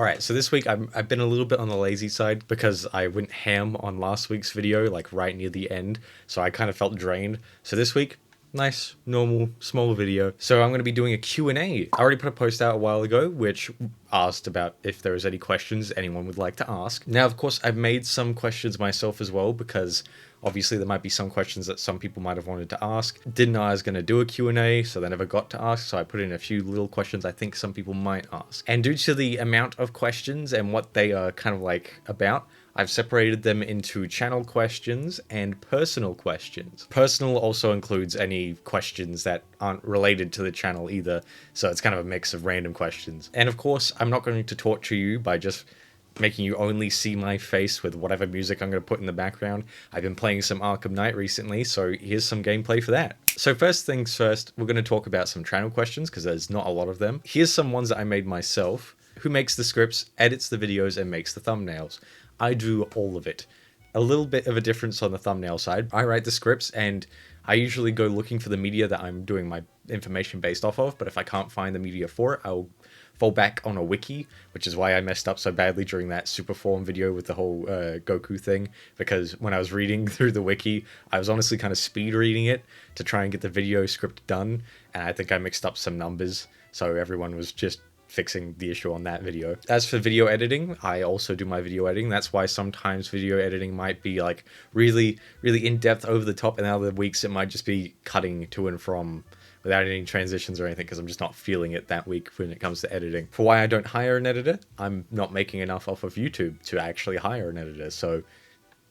Alright, so this week I've been a little bit on the lazy side because I went ham on last week's video, like right near the end, so I kind of felt drained. So this week, nice, normal, small video. So I'm going to be doing a Q&A. I already put a post out a while ago, which asked about if there was any questions anyone would like to ask. Now, of course, I've made some questions myself as well, because obviously there might be some questions that some people might have wanted to ask. Didn't know I was going to do a Q&A, so they never got to ask, so I put in a few little questions I think some people might ask. And due to the amount of questions and what they are kind of like about, I've separated them into channel questions and personal questions. Personal also includes any questions that aren't related to the channel either, so it's kind of a mix of random questions. And of course, I'm not going to torture you by just making you only see my face with whatever music I'm going to put in the background. I've been playing some Arkham Knight recently, so here's some gameplay for that. So first things first, we're going to talk about some channel questions, because there's not a lot of them. Here's some ones that I made myself. Who makes the scripts, edits the videos, and makes the thumbnails? I do all of it. A little bit of a difference on the thumbnail side. I write the scripts, and I usually go looking for the media that I'm doing my information based off of, but if I can't find the media for it, I'll fall back on a wiki, which is why I messed up so badly during that Superform video with the whole Goku thing, because when I was reading through the wiki, I was honestly kind of speed reading it to try and get the video script done, and I think I mixed up some numbers, so everyone was just fixing the issue on that video. As for video editing, I also do my video editing. That's why sometimes video editing might be like really in-depth, over the top, and other weeks it might just be cutting to and from without any transitions or anything, because I'm just not feeling it that week when it comes to editing. For why I don't hire an editor, I'm not making enough off of YouTube to actually hire an editor, so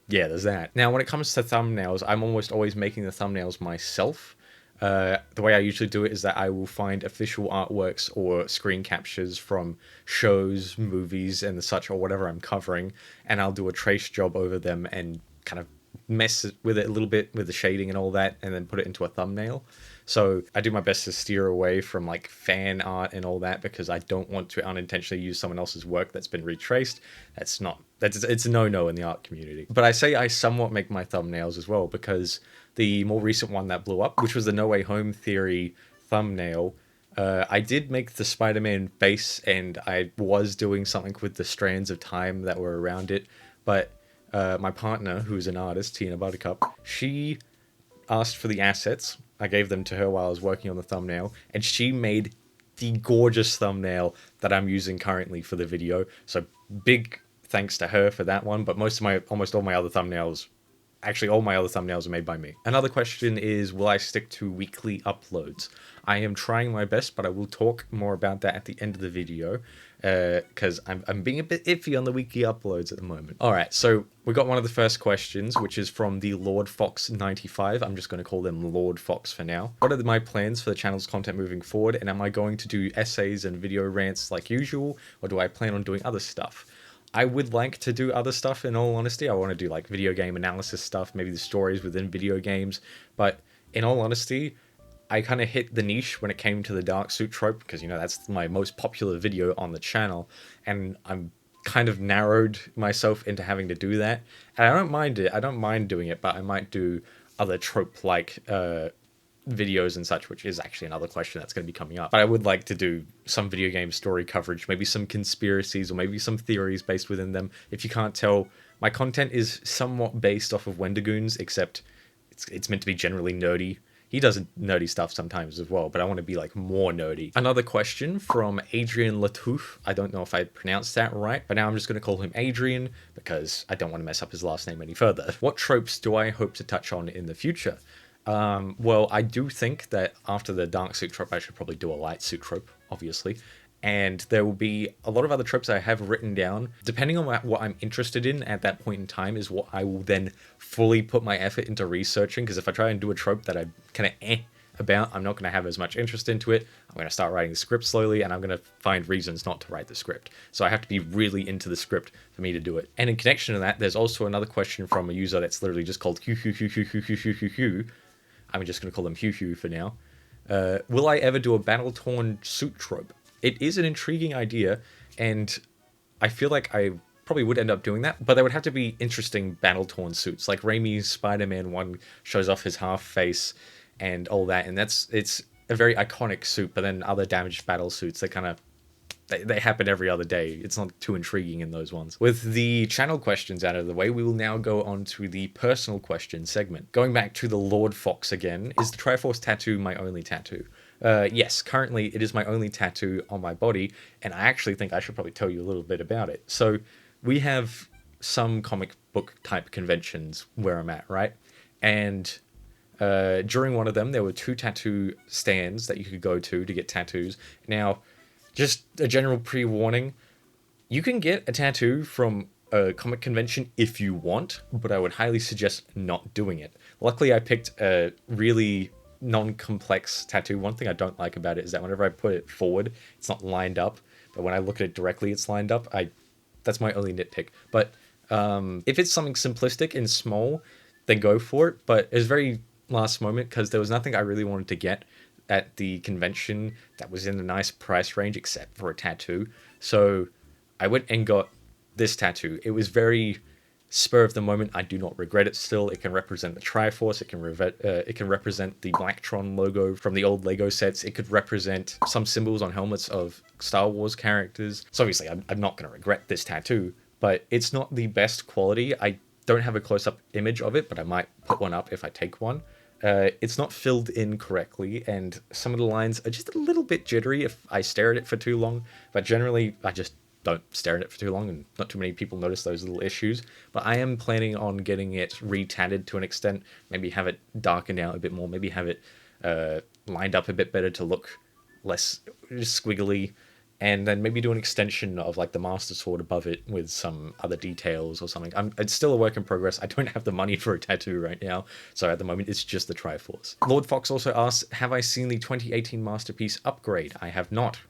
yeah, there's that. Now, when it comes to thumbnails, I'm almost always making the thumbnails myself. The way I usually do it is that I will find official artworks or screen captures from shows, movies, and the such, or whatever I'm covering, and I'll do a trace job over them and kind of mess with it a little bit with the shading and all that, and then put it into a thumbnail. So I do my best to steer away from like fan art and all that, because I don't want to unintentionally use someone else's work that's been retraced. It's a no-no in the art community. But I say I somewhat make my thumbnails as well, because the more recent one that blew up, which was the No Way Home Theory thumbnail, I did make the Spider-Man base, and I was doing something with the strands of time that were around it, but my partner, who's an artist, TeaInAButtercup, she asked for the assets. I gave them to her while I was working on the thumbnail, and she made the gorgeous thumbnail that I'm using currently for the video. So big thanks to her for that one, but almost all my other thumbnails, actually all my other thumbnails are made by me. Another question is, will I stick to weekly uploads? I am trying my best, but I will talk more about that at the end of the video, because I'm being a bit iffy on the weekly uploads at the moment. Alright, so we got one of the first questions, which is from the Lord Fox 95. I'm just going to call them Lord Fox for now. What are my plans for the channel's content moving forward, and am I going to do essays and video rants like usual, or do I plan on doing other stuff? I would like to do other stuff, in all honesty. I want to do like video game analysis stuff, maybe the stories within video games, but in all honesty, I kind of hit the niche when it came to the dark suit trope, because, you know, that's my most popular video on the channel, and I'm kind of narrowed myself into having to do that. And I don't mind it. I don't mind doing it, but I might do other trope-like videos and such, which is actually another question that's going to be coming up. But I would like to do some video game story coverage, maybe some conspiracies, or maybe some theories based within them. If you can't tell, my content is somewhat based off of Wendigoon's, except it's meant to be generally nerdy. He does nerdy stuff sometimes as well, but I want to be like more nerdy. Another question from Adrian Latouf. I don't know if I pronounced that right, but now I'm just going to call him Adrian because I don't want to mess up his last name any further. What tropes do I hope to touch on in the future? Well, I do think that after the dark suit trope, I should probably do a light suit trope, obviously. And there will be a lot of other tropes I have written down. Depending on what I'm interested in at that point in time is what I will then fully put my effort into researching, because if I try and do a trope that I'm kind of about, I'm not going to have as much interest into it. I'm going to start writing the script slowly, and I'm going to find reasons not to write the script. So I have to be really into the script for me to do it. And in connection to that, there's also another question from a user that's literally just called Hugh. I'm just going to call them Hugh for now. Will I ever do a battle-torn suit trope? It is an intriguing idea, and I feel like I probably would end up doing that, but there would have to be interesting battle-torn suits. Like Raimi's Spider-Man one shows off his half face and all that, and it's a very iconic suit, but then other damaged battle suits, they kind of they happen every other day. It's not too intriguing in those ones. With the channel questions out of the way, we will now go on to the personal question segment. Going back to the Lord Fox again, is the Triforce tattoo my only tattoo? Yes, currently it is my only tattoo on my body, and I actually think I should probably tell you a little bit about it. So we have some comic book type conventions where I'm at, right? And during one of them, there were 2 tattoo stands that you could go to get tattoos. Now, just a general pre-warning, you can get a tattoo from a comic convention if you want, but I would highly suggest not doing it. Luckily, I picked a really non-complex tattoo. One thing I don't like about it is that whenever I put it forward, it's not lined up, but when I look at it directly, it's lined up. That's my only nitpick. But if it's something simplistic and small, then go for it. But it's very last moment because there was nothing I really wanted to get at the convention that was in a nice price range except for a tattoo. So I went and got this tattoo. It was very spur of the moment. I do not regret it still. It can represent the Triforce. It can represent the Blacktron logo from the old Lego sets. It could represent some symbols on helmets of Star Wars characters. So obviously I'm not going to regret this tattoo, but it's not the best quality. I don't have a close-up image of it, but I might put one up if I take one. It's not filled in correctly, and some of the lines are just a little bit jittery if I stare at it for too long, but generally I just don't stare at it for too long, and not too many people notice those little issues. But I am planning on getting it re-tatted to an extent, maybe have it darkened out a bit more, maybe have it lined up a bit better to look less squiggly, and then maybe do an extension of like the Master Sword above it with some other details or something. It's still a work in progress. I don't have the money for a tattoo right now, so at the moment it's just the Triforce. Lord Fox also asks, have I seen the 2018 Masterpiece Upgrade? I have not.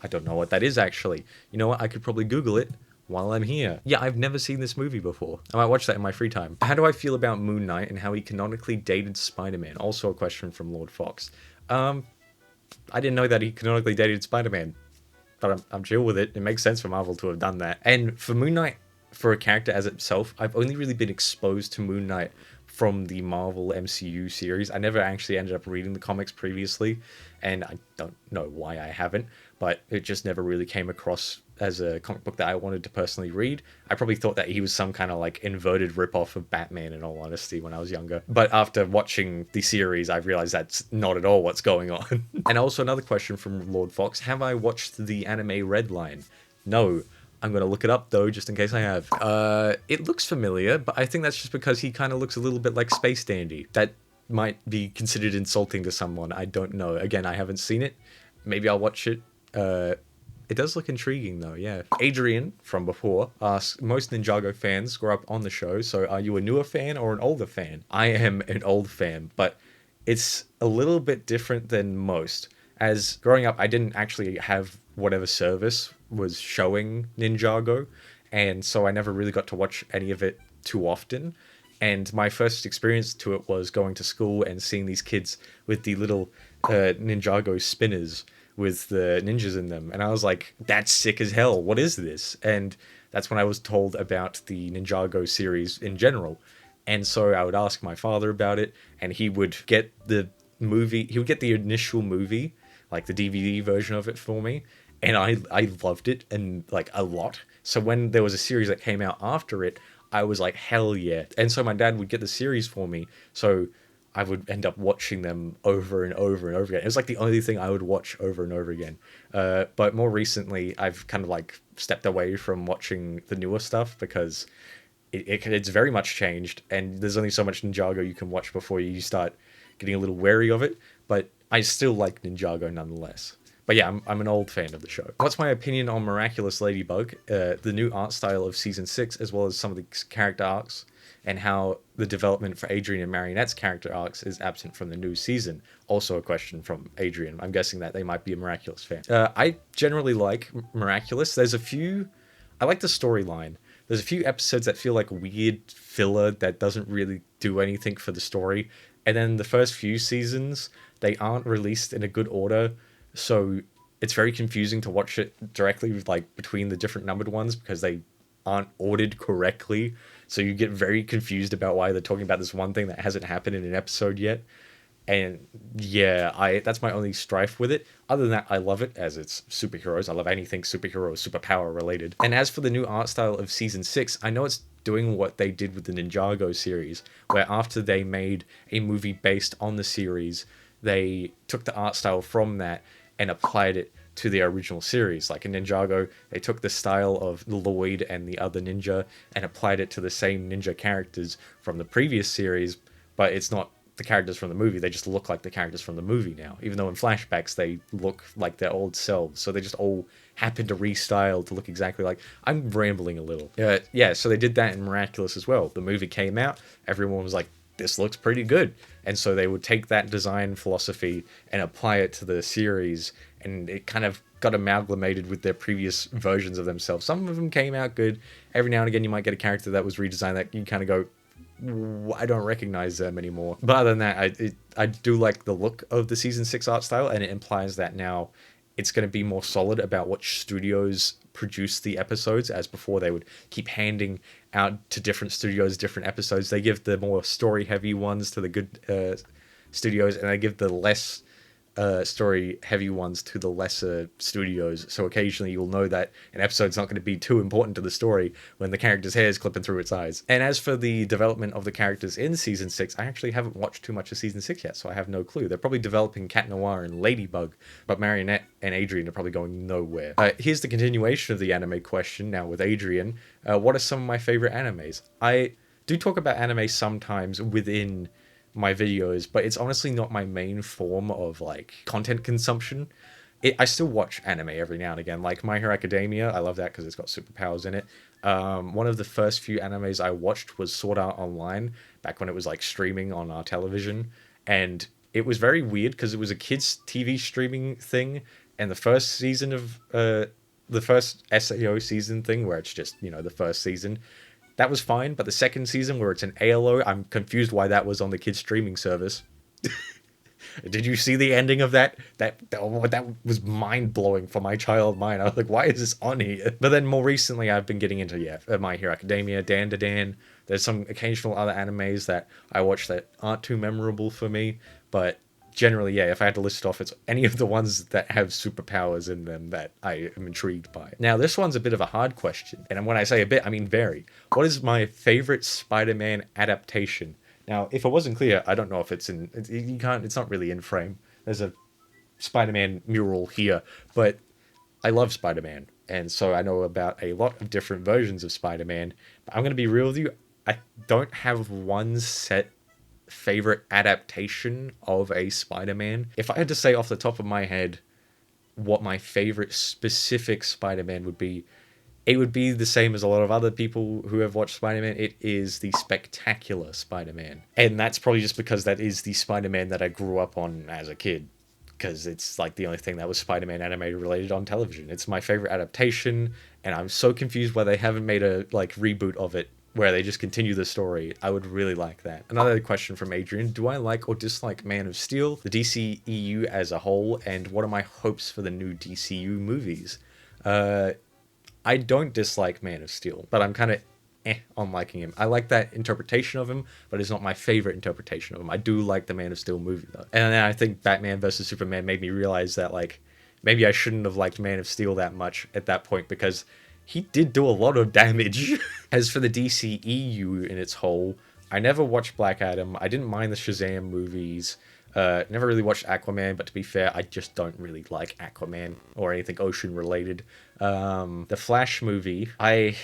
I don't know what that is actually. You know what? I could probably Google it while I'm here. Yeah, I've never seen this movie before. I might watch that in my free time. How do I feel about Moon Knight and how he canonically dated Spider-Man? Also a question from Lord Fox. I didn't know that he canonically dated Spider-Man, but I'm chill with it. It makes sense for Marvel to have done that. And for Moon Knight, for a character as itself, I've only really been exposed to Moon Knight from the Marvel MCU series. I never actually ended up reading the comics previously, and I don't know why I haven't, but it just never really came across as a comic book that I wanted to personally read. I probably thought that he was some kind of like inverted ripoff of Batman, in all honesty, when I was younger. But after watching the series, I realized that's not at all what's going on. And also another question from Lord Fox, have I watched the anime Redline? No. I'm going to look it up, though, just in case I have. It looks familiar, but I think that's just because he kind of looks a little bit like Space Dandy. That might be considered insulting to someone. I don't know. Again, I haven't seen it. Maybe I'll watch it. It does look intriguing, though, yeah. Adrian, from before, asks, most Ninjago fans grow up on the show, so are you a newer fan or an older fan? I am an old fan, but it's a little bit different than most. As growing up, I didn't actually have whatever service was showing Ninjago, and so I never really got to watch any of it too often. And my first experience to it was going to school and seeing these kids with the little Ninjago spinners with the ninjas in them, and I was like, that's sick as hell, what is this? And that's when I was told about the Ninjago series in general. And so I would ask my father about it, and he would get the initial movie, like the DVD version of it for me, and I loved it, and like a lot. So when there was a series that came out after it, I was like, hell yeah. And so my dad would get the series for me, so I would end up watching them over and over and over again. It was like the only thing I would watch over and over again. But more recently, I've kind of like stepped away from watching the newer stuff because it's very much changed, and there's only so much Ninjago you can watch before you start getting a little wary of it. But I still like Ninjago nonetheless. But yeah, I'm an old fan of the show. What's my opinion on Miraculous Ladybug, the new art style of Season 6, as well as some of the character arcs, and how the development for Adrian and Marionette's character arcs is absent from the new season? Also a question from Adrian. I'm guessing that they might be a Miraculous fan. I generally like Miraculous. I like the storyline. There's a few episodes that feel like weird filler that doesn't really do anything for the story. And then the first few seasons, they aren't released in a good order, so it's very confusing to watch it directly like between the different numbered ones because they aren't ordered correctly. So you get very confused about why they're talking about this one thing that hasn't happened in an episode yet. And yeah, that's my only strife with it. Other than that, I love it as it's superheroes. I love anything superhero, superpower related. And as for the new art style of season 6, I know it's doing what they did with the Ninjago series, where after they made a movie based on the series, they took the art style from that and applied it to the original series. Like in Ninjago, they took the style of Lloyd and the other ninja and applied it to the same ninja characters from the previous series, but it's not the characters from the movie. They just look like the characters from the movie now, even though in flashbacks they look like their old selves. So they just all happen to restyle to look exactly like. I'm rambling a little. Yeah, so they did that in Miraculous as well. The movie came out, everyone was like, this looks pretty good. And so they would take that design philosophy and apply it to the series, and it kind of got amalgamated with their previous versions of themselves. Some of them came out good. Every now and again you might get a character that was redesigned that you kind of go, I don't recognize them anymore. But other than that, I do like the look of the season 6 art style, and it implies that now it's going to be more solid about which studios produce the episodes, as before they would keep handing out to different studios different episodes. They give the more story heavy ones to the good studios, and they give the less story heavy ones to the lesser studios. So occasionally you'll know that an episode's not going to be too important to the story when the character's hair is clipping through its eyes. And as for the development of the characters in season 6, I actually haven't watched too much of season 6 yet, so I have no clue. They're probably developing Cat Noir and Ladybug, but Marionette and Adrian are probably going nowhere. Here's the continuation of the anime question now with Adrian. What are some of my favorite animes? I do talk about anime sometimes within my videos, but it's honestly not my main form of like content consumption. I still watch anime every now and again, like My Hero Academia. I love that because it's got superpowers in it. One of the first few animes I watched was Sword Art Online, back when it was like streaming on our television, and it was very weird because it was a kids TV streaming thing, and the first season of the first SAO season thing, where it's just, you know, the first season, that was fine, but the second season where it's an ALO, I'm confused why that was on the kids streaming service. Did you see the ending of that? That was mind-blowing for my child mind. I was like, why is this on here? But then more recently, I've been getting into, My Hero Academia, Dan to Dan. There's some occasional other animes that I watch that aren't too memorable for me, but generally, if I had to list off, it's any of the ones that have superpowers in them that I am intrigued by. Now, this one's a bit of a hard question, and when I say a bit, I mean very. What is my favorite Spider-Man adaptation? Now, if it wasn't clear, I don't know if it's in... It's not really in frame. There's a Spider-Man mural here, but I love Spider-Man, and so I know about a lot of different versions of Spider-Man. But I'm going to be real with you, I don't have one set favorite adaptation of a Spider-Man. If I had to say off the top of my head what my favorite specific Spider-Man would be, it would be the same as a lot of other people who have watched Spider-Man. It is the Spectacular Spider-Man. And that's probably just because that is the Spider-Man that I grew up on as a kid, because it's like the only thing that was Spider-Man animated related on television. It's my favorite adaptation, and I'm so confused why they haven't made a like reboot of it where they just continue the story. I would really like that. Another question from Adrian: do I like or dislike Man of Steel, the DCEU as a whole, and what are my hopes for the new DCU movies? I don't dislike Man of Steel, but I'm kind of on liking him. I like that interpretation of him, but it's not my favorite interpretation of him. I do like the Man of Steel movie, though. And then I think Batman vs. Superman made me realize that, like, maybe I shouldn't have liked Man of Steel that much at that point, because he did do a lot of damage. As for the DCEU in its whole, I never watched Black Adam. I didn't mind the Shazam movies. Never really watched Aquaman, but to be fair, I just don't really like Aquaman or anything ocean related. The Flash movie, I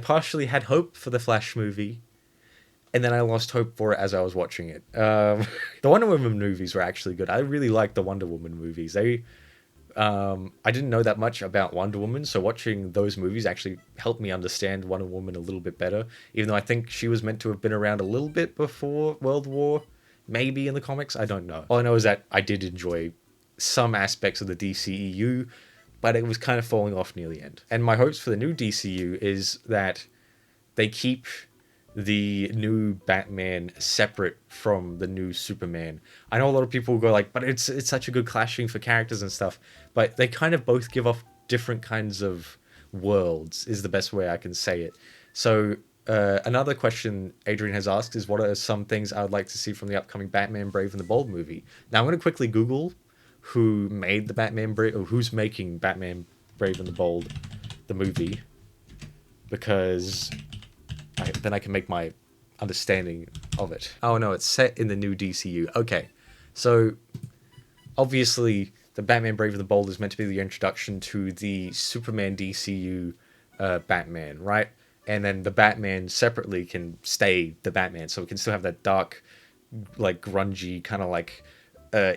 partially had hope for the Flash movie, and then I lost hope for it as I was watching it. The Wonder Woman movies were actually good. I really liked the Wonder Woman movies. I didn't know that much about Wonder Woman, so watching those movies actually helped me understand Wonder Woman a little bit better, even though I think she was meant to have been around a little bit before World War, maybe in the comics, I don't know. All I know is that I did enjoy some aspects of the DCEU, but it was kind of falling off near the end. And my hopes for the new DCU is that they keep the new Batman separate from the new Superman. I know a lot of people go like, but it's such a good clashing for characters and stuff, but they kind of both give off different kinds of worlds, is the best way I can say it. So Another question Adrian has asked is, what are some things I would like to see from the upcoming Batman Brave and the Bold movie? Now I'm going to quickly Google who made the Batman Brave, or who's making Batman Brave and the Bold, the movie, because then I can make my understanding of it. Oh no, it's set in the new DCU. Okay, so obviously the Batman Brave and the Bold is meant to be the introduction to the Superman DCU Batman, right? And then the Batman separately can stay the Batman, so we can still have that dark, like grungy kind of like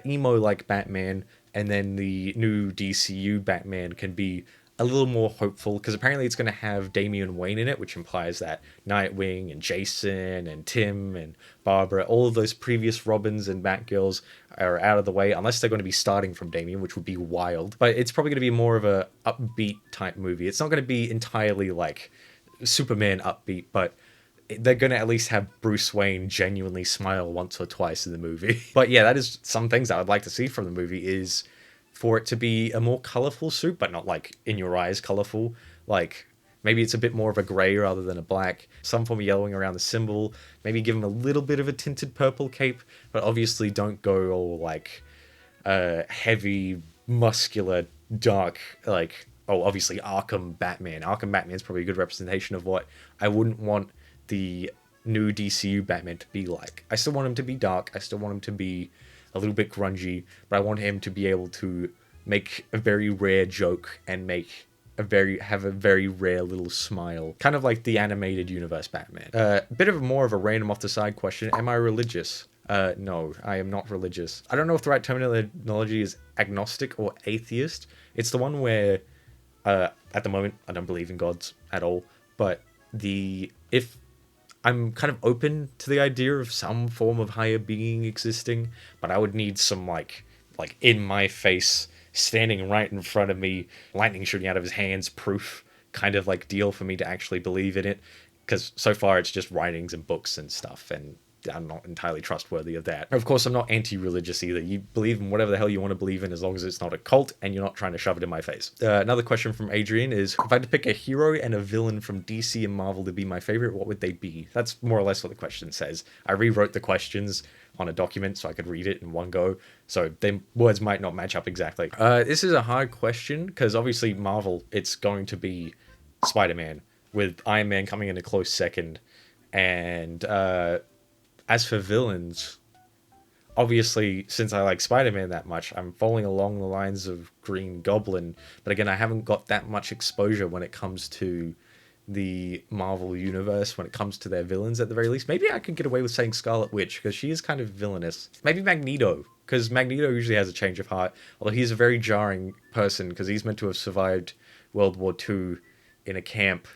emo like Batman, and then the new DCU Batman can be a little more hopeful because apparently it's going to have Damian Wayne in it, which implies that Nightwing and Jason and Tim and Barbara, all of those previous Robins and Batgirls are out of the way, unless they're going to be starting from Damian, which would be wild. But it's probably going to be more of a upbeat type movie. It's not going to be entirely like Superman upbeat, but they're going to at least have Bruce Wayne genuinely smile once or twice in the movie. But yeah, that is some things I would like to see from the movie, is for it to be a more colorful suit, but not like in your eyes colorful. Like maybe it's a bit more of a gray rather than a black, some form of yellowing around the symbol, maybe give him a little bit of a tinted purple cape, but obviously don't go all like heavy, muscular, dark, like, oh, obviously Arkham Batman. Arkham Batman's probably a good representation of what I wouldn't want the new DCU Batman to be like. I still want him to be dark. I still want him to be a little bit grungy, but I want him to be able to make a very rare joke and have a very rare little smile, kind of like the animated universe Batman. A bit of more of a random off the side question: am I religious? No, I am not religious. I don't know if the right terminology is agnostic or atheist. It's the one where, at the moment, I don't believe in gods at all. But if I'm kind of open to the idea of some form of higher being existing, but I would need some like in my face, standing right in front of me, lightning shooting out of his hands, proof kind of like deal for me to actually believe in it. Because so far it's just writings and books and stuff, and I'm not entirely trustworthy of that. Of course, I'm not anti-religious either. You believe in whatever the hell you want to believe in, as long as it's not a cult and you're not trying to shove it in my face. Another question from Adrian is, if I had to pick a hero and a villain from DC and Marvel to be my favorite, what would they be? That's more or less what the question says. I rewrote the questions on a document so I could read it in one go, so the words might not match up exactly. This is a hard question, because obviously Marvel, it's going to be Spider-Man, with Iron Man coming in a close second, and as for villains, obviously, since I like Spider-Man that much, I'm falling along the lines of Green Goblin. But again, I haven't got that much exposure when it comes to the Marvel universe, when it comes to their villains at the very least. Maybe I could get away with saying Scarlet Witch, because she is kind of villainous. Maybe Magneto, because Magneto usually has a change of heart, although he's a very jarring person, because he's meant to have survived World War II in a camp,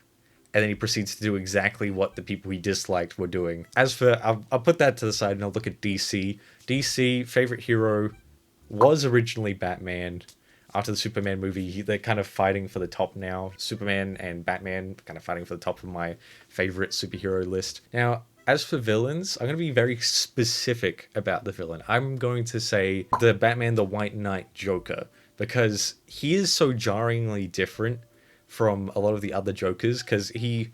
and then he proceeds to do exactly what the people he disliked were doing. As for, I'll put that to the side and I'll look at DC. DC, favorite hero was originally Batman. After the Superman movie, they're kind of fighting for the top now. Superman and Batman kind of fighting for the top of my favorite superhero list. Now, as for villains, I'm going to be very specific about the villain. I'm going to say the Batman the White Knight Joker, because he is so jarringly different from a lot of the other Jokers, because he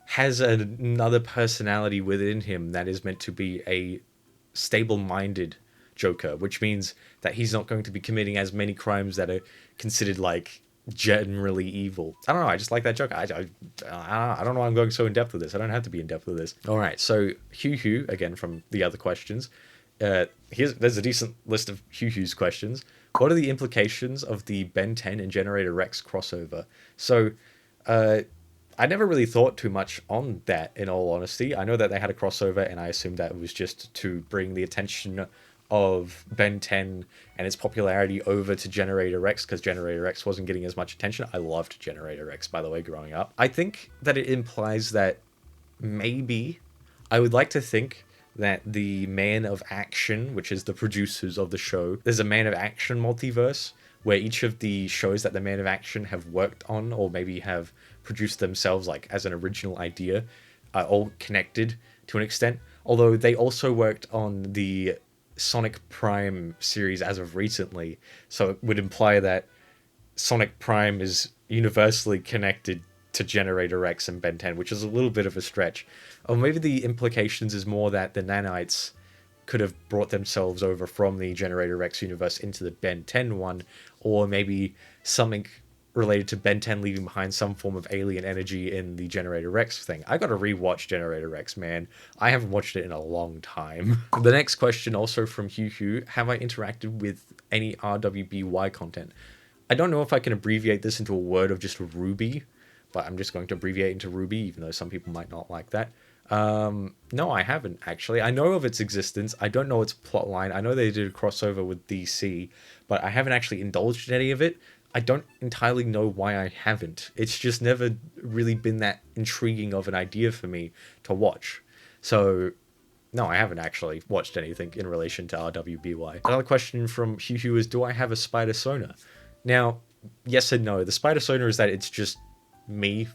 has another personality within him that is meant to be a stable-minded Joker, which means that he's not going to be committing as many crimes that are considered like generally evil. I don't know, I just like that Joker. I don't know why I'm going so in-depth with this. I don't have to be in-depth with this. Alright, so Hugh, again from the other questions. There's a decent list of Hugh's questions. What are the implications of the Ben 10 and Generator Rex crossover? So, I never really thought too much on that, in all honesty. I know that they had a crossover, and I assumed that it was just to bring the attention of Ben 10 and its popularity over to Generator Rex, because Generator Rex wasn't getting as much attention. I loved Generator Rex, by the way, growing up. I think that it implies that maybe, I would like to think that the Man of Action, which is the producers of the show, there's a Man of Action multiverse where each of the shows that the Man of Action have worked on, or maybe have produced themselves like as an original idea, are all connected to an extent. Although they also worked on the Sonic Prime series as of recently, so it would imply that Sonic Prime is universally connected to Generator X and Ben 10, which is a little bit of a stretch. Or maybe the implications is more that the nanites could have brought themselves over from the Generator X universe into the Ben 10 one, or maybe something related to Ben 10 leaving behind some form of alien energy in the Generator X thing. I gotta rewatch Generator X, man. I haven't watched it in a long time. The next question, also from Hugh, have I interacted with any RWBY content? I don't know if I can abbreviate this into a word of just Ruby, but I'm just going to abbreviate into Ruby, even though some people might not like that. No, I haven't, actually. I know of its existence. I don't know its plotline. I know they did a crossover with DC, but I haven't actually indulged in any of it. I don't entirely know why I haven't. It's just never really been that intriguing of an idea for me to watch. So, no, I haven't actually watched anything in relation to RWBY. Another question from Hugh is, do I have a spider sonar? Now, yes and no. The spider sonar is that it's just me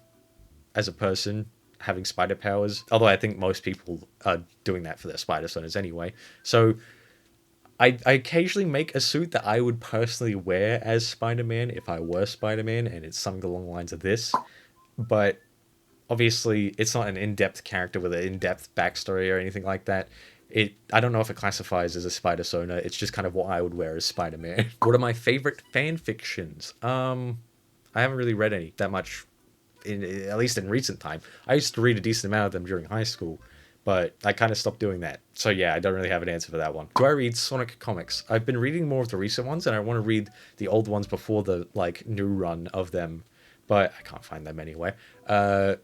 as a person having spider powers, although I think most people are doing that for their spider sonars anyway. So I occasionally make a suit that I would personally wear as Spider-Man if I were Spider-Man, and it's something along the lines of this. But obviously, it's not an in-depth character with an in-depth backstory or anything like that. I don't know if it classifies as a spider sonar. It's just kind of what I would wear as Spider-Man. What are my favorite fan fictions? I haven't really read any that much, at least in recent time. I used to read a decent amount of them during high school, but I kind of stopped doing that. So yeah, I don't really have an answer for that one. Do I read Sonic comics? I've been reading more of the recent ones, and I want to read the old ones before the new run of them, but I can't find them anyway. But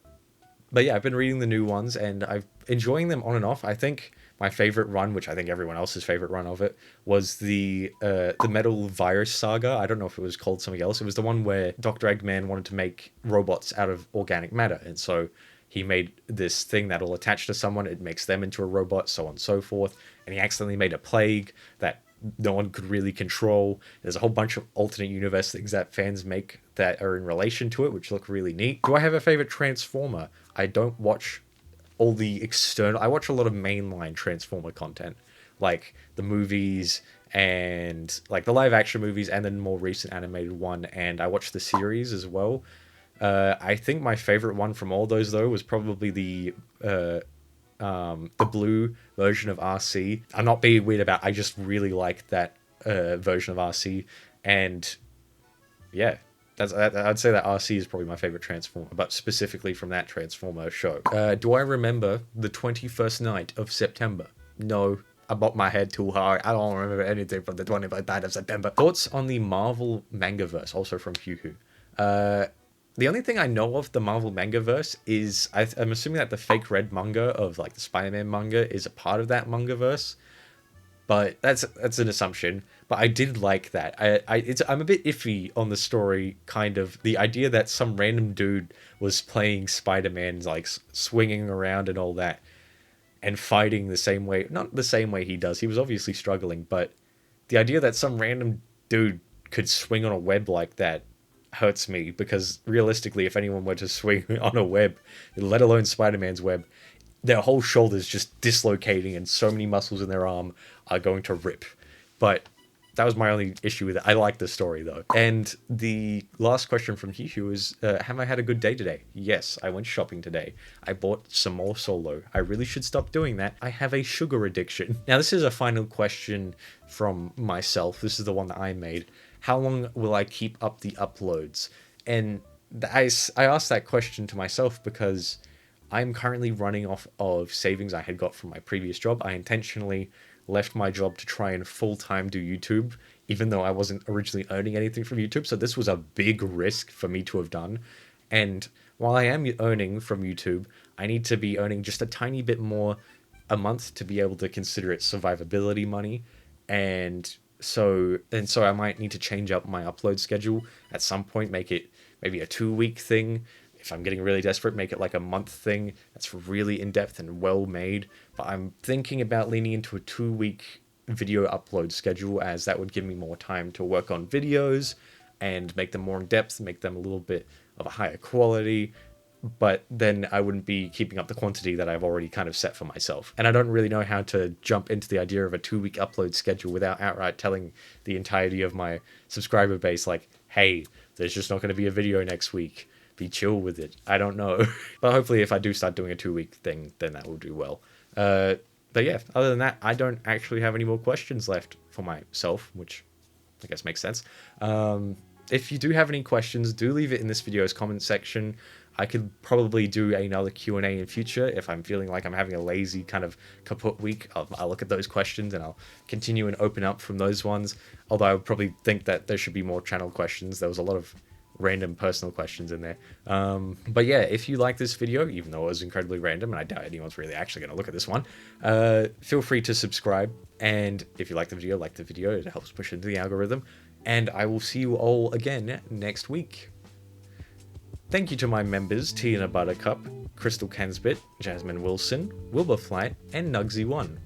yeah, I've been reading the new ones, and I'm enjoying them on and off. I think my favorite run, which I think everyone else's favorite run of it, was the Metal Virus Saga. I don't know if it was called something else. It was the one where Dr. Eggman wanted to make robots out of organic matter, and so he made this thing that'll attach to someone, it makes them into a robot, so on and so forth. And he accidentally made a plague that no one could really control. There's a whole bunch of alternate universe things that fans make that are in relation to it, which look really neat. Do I have a favorite Transformer? I don't watch all the external... I watch a lot of mainline Transformer content, like the movies and like the live action movies and then more recent animated one, and I watch the series as well. I think my favorite one from all those, though, was probably the blue version of RC. I'm not being weird about it, I just really like that version of RC. And yeah, I'd say that RC is probably my favorite Transformer, but specifically from that Transformer show. Do I remember the 21st night of September? No. I bopped my head too hard. I don't remember anything from the 21st night of September. Thoughts on the Marvel Mangaverse, also from Hugh. The only thing I know of the Marvel Mangaverse is I'm assuming that the fake red manga of like the Spider-Man manga is a part of that mangaverse, but that's an assumption. But I did like that. I'm a bit iffy on the story, kind of the idea that some random dude was playing Spider-Man, like swinging around and all that, and fighting the same way. Not the same way he does. He was obviously struggling, but the idea that some random dude could swing on a web like that hurts me, because realistically, if anyone were to swing on a web, let alone Spider-Man's web, their whole shoulder's just dislocating and so many muscles in their arm are going to rip. But that was my only issue with it. I like the story, though. And the last question from Hugh is, have I had a good day today? Yes, I went shopping today. I bought some more Solo. I really should stop doing that. I have a sugar addiction. Now, this is a final question from myself. This is the one that I made. How long will I keep up the uploads? And I asked that question to myself because I'm currently running off of savings I had got from my previous job. I intentionally left my job to try and full-time do YouTube, even though I wasn't originally earning anything from YouTube. So this was a big risk for me to have done. And while I am earning from YouTube, I need to be earning just a tiny bit more a month to be able to consider it survivability money. And so I might need to change up my upload schedule at some point, make it maybe a 2-week thing. If I'm getting really desperate, make it like a month thing that's really in-depth and well-made. But I'm thinking about leaning into a 2-week video upload schedule, as that would give me more time to work on videos and make them more in-depth, make them a little bit of a higher quality. But then I wouldn't be keeping up the quantity that I've already kind of set for myself. And I don't really know how to jump into the idea of a 2-week upload schedule without outright telling the entirety of my subscriber base, like, hey, there's just not going to be a video next week. be chill with it. I don't know. But hopefully if I do start doing a 2-week thing, then that will do well. But yeah, other than that, I don't actually have any more questions left for myself, which I guess makes sense. If you do have any questions, do leave it in this video's comment section. I could probably do another Q&A in future if I'm feeling like I'm having a lazy kind of kaput week. I'll look at those questions and I'll continue and open up from those ones. Although I would probably think that there should be more channel questions. There was a lot of random personal questions in there. But yeah, if you like this video, even though it was incredibly random, and I doubt anyone's really actually going to look at this one, feel free to subscribe. And if you like the video, it helps push into the algorithm. And I will see you all again next week. Thank you to my members, TeaInAButtercup, Crystal Cansbit, Jasmine Wilson, Wilburflight, and Nugsy1.